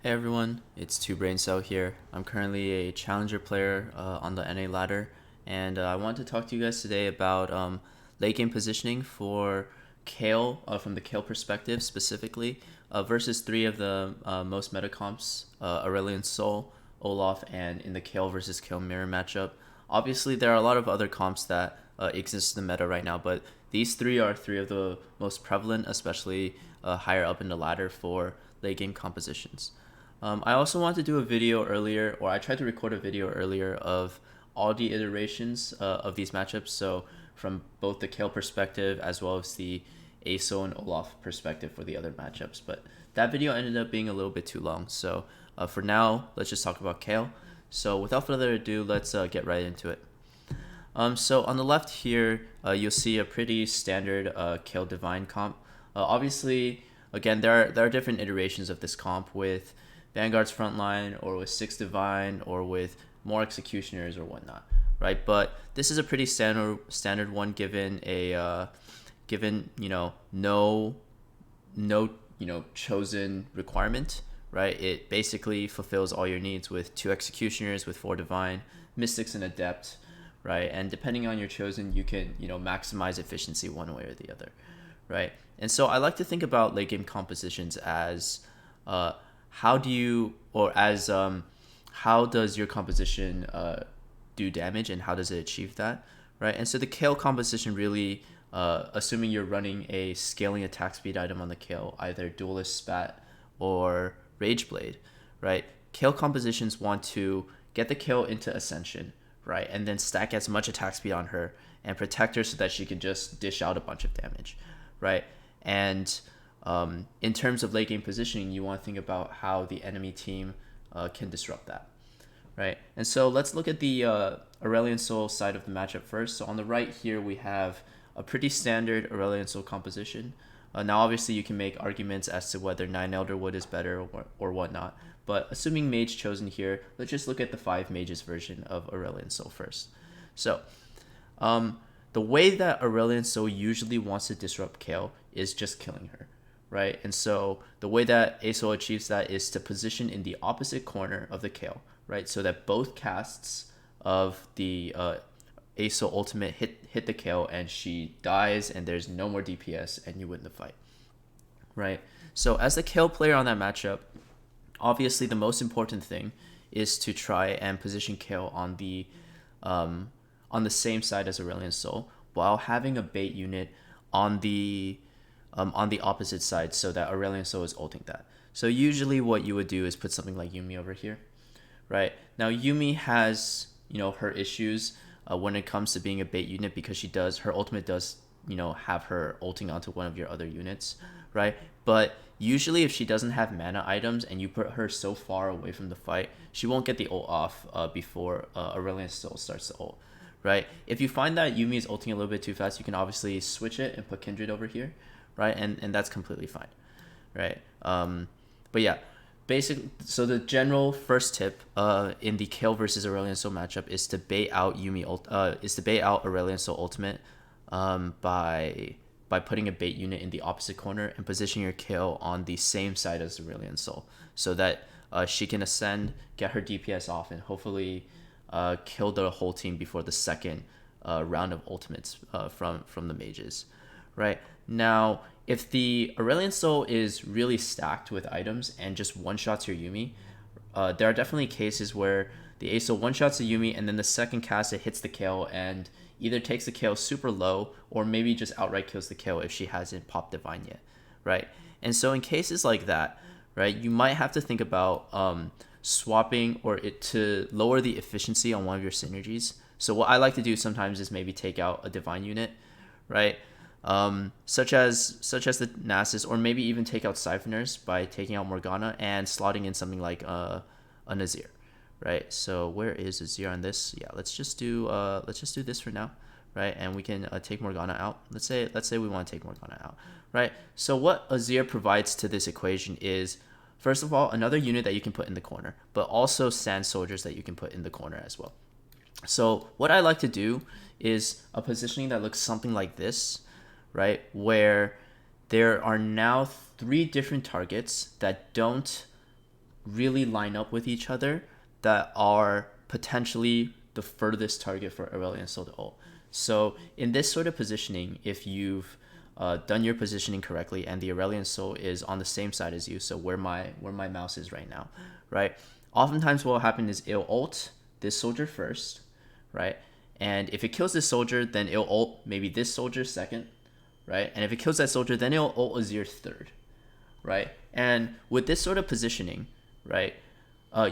Hey everyone, it's Two Brain Cell here. I'm currently a challenger player on the NA ladder, and I want to talk to you guys today about late game positioning for Kayle from the Kayle perspective specifically versus three of the most meta comps: Aurelion Sol, Olaf, and in the Kayle versus Kayle mirror matchup. Obviously, there are a lot of other comps that exist in the meta right now, but these three are three of the most prevalent, especially higher up in the ladder for late game compositions. I also wanted to do a video earlier, or I tried to record a video earlier of all the iterations of these matchups. So from both the Kayle perspective as well as the ASO and Olaf perspective for the other matchups. But that video ended up being a little bit too long. So for now, let's just talk about Kayle. So without further ado, let's get right into it. So on the left here, you'll see a pretty standard Kayle Divine comp. Obviously, again, there are different iterations of this comp with Vanguard's Frontline or with Six Divine or with more Executioners or whatnot, right? But this is a pretty standard one given a given no chosen requirement, right? It basically fulfills all your needs with two Executioners, with four Divine, Mystics, and Adept, right? And depending on your chosen, you can maximize efficiency one way or the other, right? And so I like to think about late game compositions as how do you or as how does your composition do damage and how does it achieve that, right? And so the Kayle composition really, assuming you're running a scaling attack speed item on the Kayle, either Duelist Spat or Rage Blade, right? Kayle compositions want to get the Kayle into Ascension, right? And then stack as much attack speed on her and protect her so that she can just dish out a bunch of damage, right? And in terms of late game positioning, you want to think about how the enemy team can disrupt that, right? And so let's look at the Aurelion Sol side of the matchup first. So on the right here, we have a pretty standard Aurelion Sol composition. Now, obviously, you can make arguments as to whether 9 Elderwood is better or whatnot. But assuming mage chosen here, let's just look at the 5 mages version of Aurelion Sol first. So the way that Aurelion Sol usually wants to disrupt Kayle is just killing her, right? And so the way that ASO achieves that is to position in the opposite corner of the Kayle, right? So that both casts of the ASO ultimate hit the Kayle and she dies and there's no more DPS and you win the fight, right? So as the Kayle player on that matchup, obviously the most important thing is to try and position Kayle on the same side as Aurelion Sol while having a bait unit on the opposite side so that Aurelion Sol is ulting that. So usually what you would do is put something like Yuumi over here, right? Now Yuumi has her issues when it comes to being a bait unit because her ultimate does have her ulting onto one of your other units, right? But usually if she doesn't have mana items and you put her so far away from the fight, she won't get the ult off before Aurelion Sol starts to ult, right? If you find that Yuumi is ulting a little bit too fast, you can obviously switch it and put Kindred over here, right? And that's completely fine, right? But yeah, so the general first tip in the Kayle versus Aurelion Sol matchup is to bait out Aurelion Sol ultimate by putting a bait unit in the opposite corner and positioning your Kayle on the same side as Aurelion Sol so that she can ascend, get her DPS off, and hopefully kill the whole team before the second round of ultimates from the mages, right? Now, if the Aurelion Sol is really stacked with items and just one-shots your Yuumi, there are definitely cases where the ASO one-shots the Yuumi and then the second cast it hits the Kayle and either takes the Kayle super low or maybe just outright kills the Kayle if she hasn't popped Divine yet, right? And so in cases like that, right, you might have to think about swapping or it to lower the efficiency on one of your synergies. So what I like to do sometimes is maybe take out a Divine unit, right? Such as the Nasus, or maybe even take out Siphoners by taking out Morgana and slotting in something like a Nazir, right? So where is Azir on this? Yeah, let's just do this for now, right? And we can take Morgana out. Let's say we want to take Morgana out, right? So what Azir provides to this equation is, first of all, another unit that you can put in the corner, but also Sand Soldiers that you can put in the corner as well. So what I like to do is a positioning that looks something like this, right? Where there are now 3 different targets that don't really line up with each other that are potentially the furthest target for Aurelion Sol to ult. So in this sort of positioning, if you've done your positioning correctly and the Aurelion Sol is on the same side as you, so where my mouse is right now, right? Oftentimes what will happen is it'll ult this soldier first, right? And if it kills this soldier, then it'll ult maybe this soldier second, right? And if it kills that soldier, then it'll ult Azir third, right? And with this sort of positioning, right,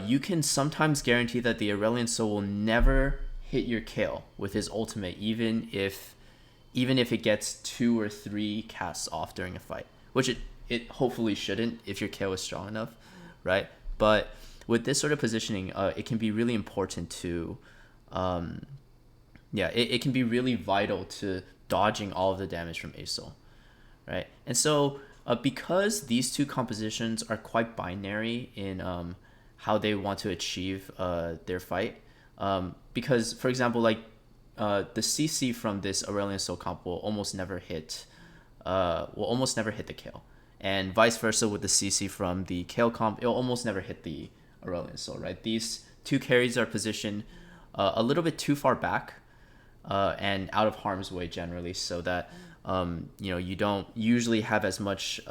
you can sometimes guarantee that the Aurelion Sol will never hit your Kayle with his ultimate, even if it gets 2 or 3 casts off during a fight, which it hopefully shouldn't if your Kayle is strong enough, right? But with this sort of positioning, it can be really important to, it can be really vital to dodging all of the damage from ASOL, right? And so because these two compositions are quite binary in how they want to achieve their fight, because for example, like the CC from this Aurelion Sol comp will almost never hit the Kayle, and vice versa with the CC from the Kayle comp, it'll almost never hit the Aurelion Sol, right? These two carries are positioned a little bit too far back and out of harm's way generally, so that you don't usually have as much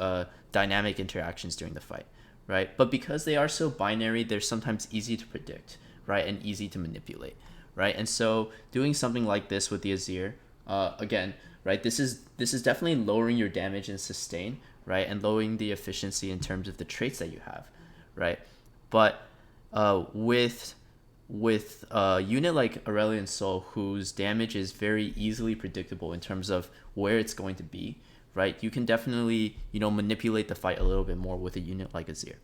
dynamic interactions during the fight, right? But because they are so binary, they're sometimes easy to predict, right, and easy to manipulate, right? And so doing something like this with the Azir, again, right, this is definitely lowering your damage and sustain, right, and lowering the efficiency in terms of the traits that you have, right? But with a unit like Aurelion Sol, whose damage is very easily predictable in terms of where it's going to be, right, you can definitely manipulate the fight a little bit more with a unit like Azir.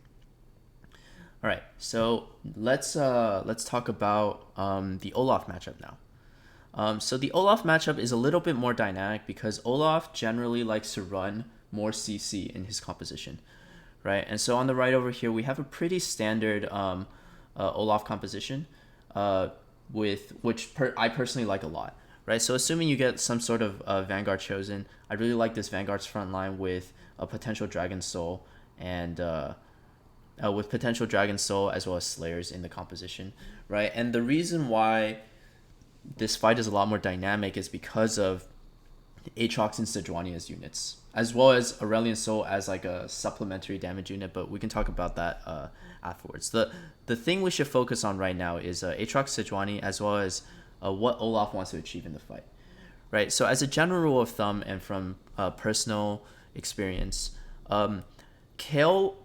All right, so let's talk about the Olaf matchup now. So the Olaf matchup is a little bit more dynamic because Olaf generally likes to run more CC in his composition, right? And so on the right over here, we have a pretty standard Olaf composition, with which I personally like a lot, right? So assuming you get some sort of Vanguard chosen, I really like this Vanguard's front line with a potential Dragon Soul and with potential Dragon Soul as well as Slayers in the composition, right? And the reason why this fight is a lot more dynamic is because of Aatrox and Sejuani as units, as well as Aurelion Sol as like a supplementary damage unit, but we can talk about that afterwards. The thing we should focus on right now is Aatrox, Sejuani, as well as what Olaf wants to achieve in the fight, right? So as a general rule of thumb and from personal experience, Kayle,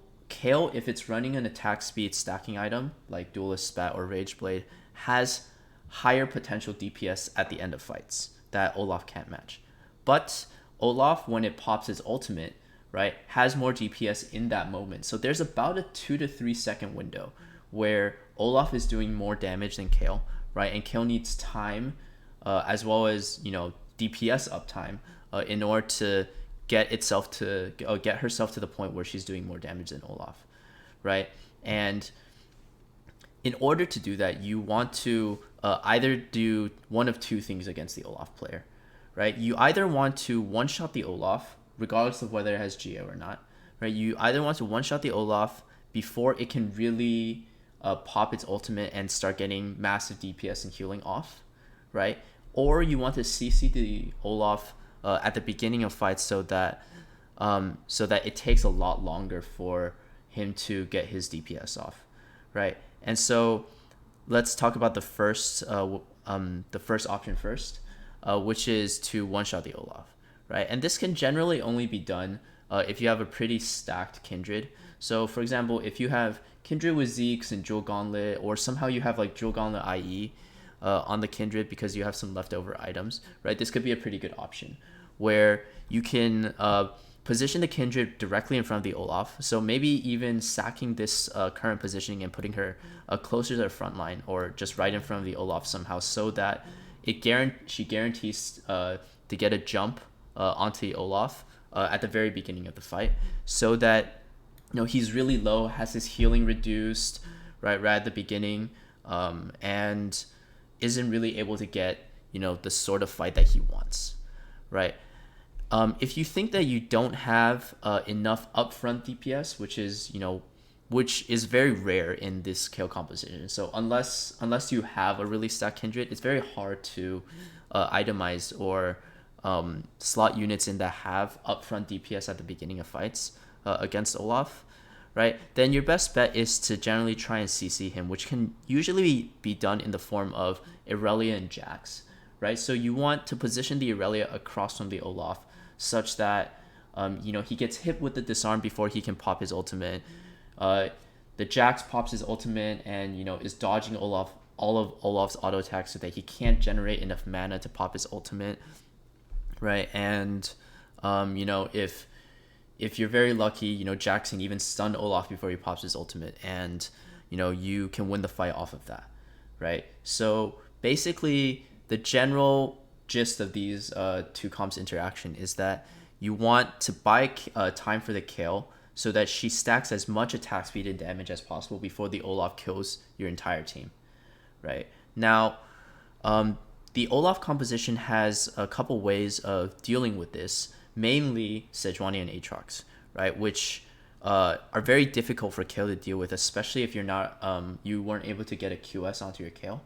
if it's running an attack speed stacking item like Duelist Spat or Rage Blade, has higher potential DPS at the end of fights that Olaf can't match. But Olaf, when it pops his ultimate, right, has more DPS in that moment. So there's about a 2 to 3 second window where Olaf is doing more damage than Kayle, right? And Kayle needs time as well as, DPS uptime in order to get herself to the point where she's doing more damage than Olaf, right? And in order to do that, you want to either do one of two things against the Olaf player, right? You either want to one-shot the Olaf, regardless of whether it has Geo or not, right? You either want to one-shot the Olaf before it can really pop its ultimate and start getting massive DPS and healing off, right? Or you want to CC the Olaf at the beginning of fights so that it takes a lot longer for him to get his DPS off, right? And so let's talk about the first option first, which is to one-shot the Olaf, right? And this can generally only be done if you have a pretty stacked Kindred. So for example, if you have Kindred with Zeke's and Jewel Gauntlet, or somehow you have like Jewel Gauntlet IE on the Kindred because you have some leftover items, right? This could be a pretty good option where you can position the Kindred directly in front of the Olaf. So maybe even sacking this current positioning and putting her closer to the front line or just right in front of the Olaf somehow, so that she guarantees to get a jump onto the Olaf at the very beginning of the fight, so that he's really low, has his healing reduced right at the beginning, and isn't really able to get the sort of fight that he wants, right? If you think that you don't have enough upfront DPS, which is which is very rare in this Kayle composition. So unless you have a really stacked kindred, it's very hard to itemize or slot units in that have upfront DPS at the beginning of fights against Olaf, right? Then your best bet is to generally try and CC him, which can usually be done in the form of Aurelia and Jax, right? So you want to position the Aurelia across from the Olaf such that he gets hit with the disarm before he can pop his ultimate. The Jax pops his ultimate and is dodging all of Olaf's auto attacks so that he can't generate enough mana to pop his ultimate, right? And if you're very lucky, Jax can even stun Olaf before he pops his ultimate, and you can win the fight off of that, right? So basically, the general gist of these two comps interaction is that you want to buy time for the Kayle so that she stacks as much attack speed and damage as possible before the Olaf kills your entire team, right? Now, the Olaf composition has a couple ways of dealing with this, mainly Sejuani and Aatrox, right? Which are very difficult for Kayle to deal with, especially if you weren't able to get a QS onto your Kayle,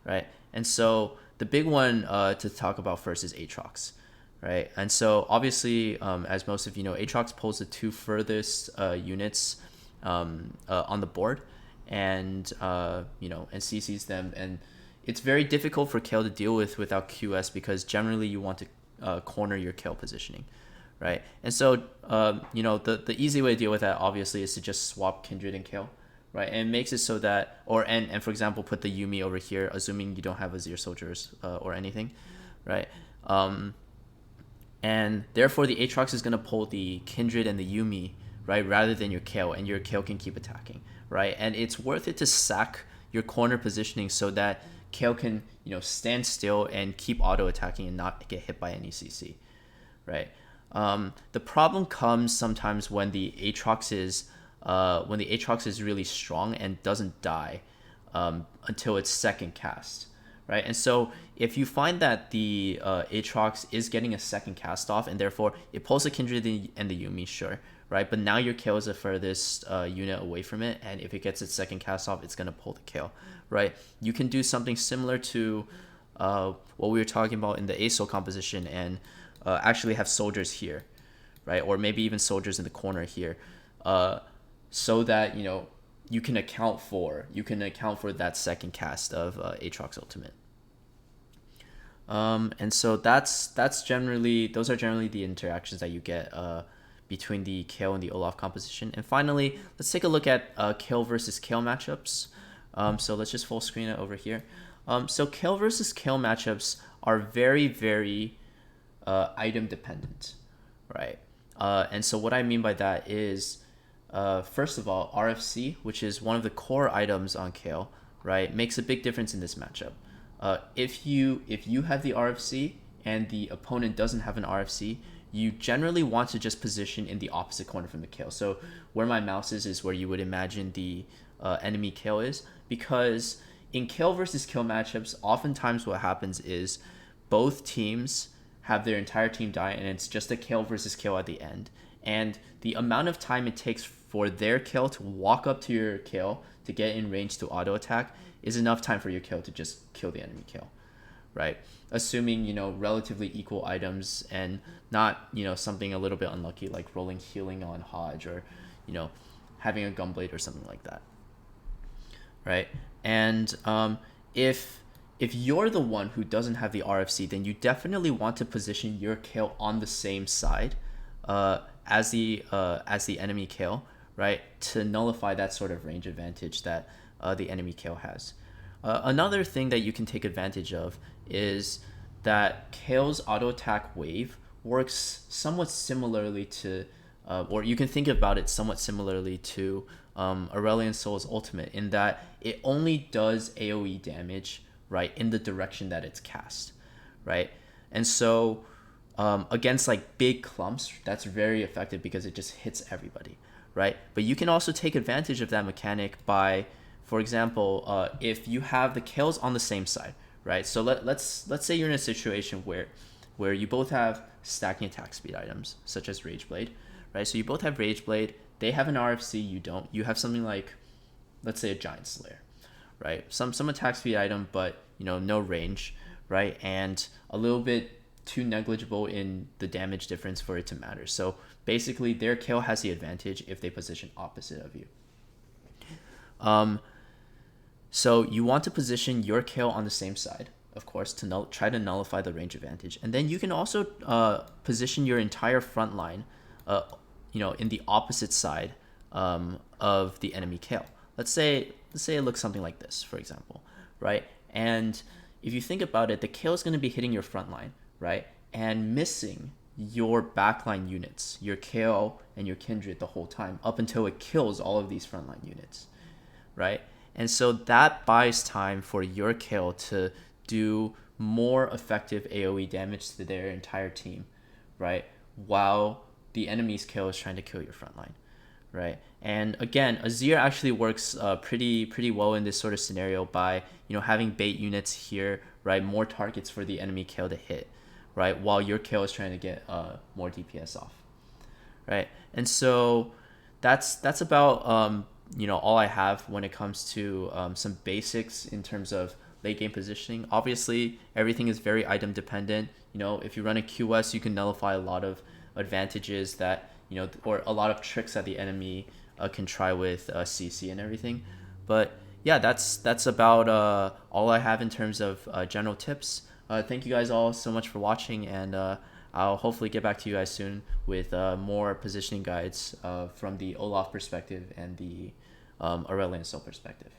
right? And so the big one to talk about first is Aatrox, right? And so obviously, as most of you know, Aatrox pulls the two furthest units on the board, and and CCs them, and it's very difficult for Kayle to deal with without QS because generally you want to corner your Kayle positioning, right? And so the easy way to deal with that obviously is to just swap Kindred and Kayle, right? And it makes it so that and for example put the Yuumi over here, assuming you don't have Azir soldiers or anything, right? And therefore the Aatrox is going to pull the Kindred and the Yuumi, right, rather than your Kayle, and your Kayle can keep attacking, right? And it's worth it to sack your corner positioning so that Kayle can stand still and keep auto attacking and not get hit by any CC, right? The problem comes sometimes when the Aatrox is really strong and doesn't die until its second cast, right? And so if you find that the Aatrox is getting a second cast off and therefore it pulls the Kindred and the Yuumi, sure, right? But now your Kayle is the furthest unit away from it, and if it gets its second cast off, it's going to pull the Kayle, right? You can do something similar to what we were talking about in the ASO composition and actually have soldiers here, right? Or maybe even soldiers in the corner here, so that you can account for that second cast of Aatrox ultimate. And so those are generally the interactions that you get between the Kayle and the Olaf composition. And finally, let's take a look at Kayle versus Kayle matchups. So let's just full screen it over here. So Kayle versus Kayle matchups are very, very item dependent, right? And so what I mean by that is, first of all, RFC, which is one of the core items on Kayle, right, makes a big difference in this matchup. If you have the RFC and the opponent doesn't have an RFC, you generally want to just position in the opposite corner from the Kayle. So where my mouse is where you would imagine the enemy Kayle is, because in Kayle versus Kayle matchups, oftentimes what happens is both teams have their entire team die, and it's just a Kayle versus Kayle at the end. And the amount of time it takes for their Kayle to walk up to your Kayle to get in range to auto attack is enough time for your Kayle to just kill the enemy Kayle, right? Assuming relatively equal items and not something a little bit unlucky like rolling healing on Hodge or having a Gunblade or something like that, right? And if you're the one who doesn't have the RFC, then you definitely want to position your Kayle on the same side as the enemy Kayle, right, to nullify that sort of range advantage that the enemy Kayle has. Another thing that you can take advantage of is that Kayle's auto attack wave works somewhat similarly to, or you can think about it somewhat similarly to Aurelion Sol's ultimate, in that it only does AoE damage, right, in the direction that it's cast, right? And so against like big clumps, that's very effective because it just hits everybody, right? But you can also take advantage of that mechanic by, for example, if you have the Kayles on the same side, right? So let's say you're in a situation where you both have stacking attack speed items, such as Rage Blade, right? So you both have Rage Blade, They have an RFC, you don't. You have something like, let's say, a Giant Slayer, right? Some attack speed item, but no range, right? And a little bit too negligible in the damage difference for it to matter. So basically, their Kayle has the advantage if they position opposite of you. So you want to position your Kayle on the same side, of course, to try to nullify the range advantage. And then you can also position your entire front line, in the opposite side of the enemy Kayle. Let's say it looks something like this, for example, right? And if you think about it, the Kayle is going to be hitting your front line, right? And missing your backline units, your Kayle and your Kindred the whole time up until it kills all of these frontline units, right? And so that buys time for your Kayle to do more effective AoE damage to their entire team, right? While the enemy's Kayle is trying to kill your frontline, right? And again, Azir actually works pretty well in this sort of scenario by having bait units here, right? More targets for the enemy Kayle to hit, right? While your Kayle is trying to get more DPS off, right? And so that's about all I have when it comes to some basics in terms of late game positioning. Obviously, everything is very item dependent. If you run a QS, you can nullify a lot of advantages that or a lot of tricks that the enemy can try with CC and everything. But yeah, that's about all I have in terms of general tips. Thank you guys all so much for watching, and I'll hopefully get back to you guys soon with more positioning guides from the Olaf perspective and the Aurelion Sol perspective.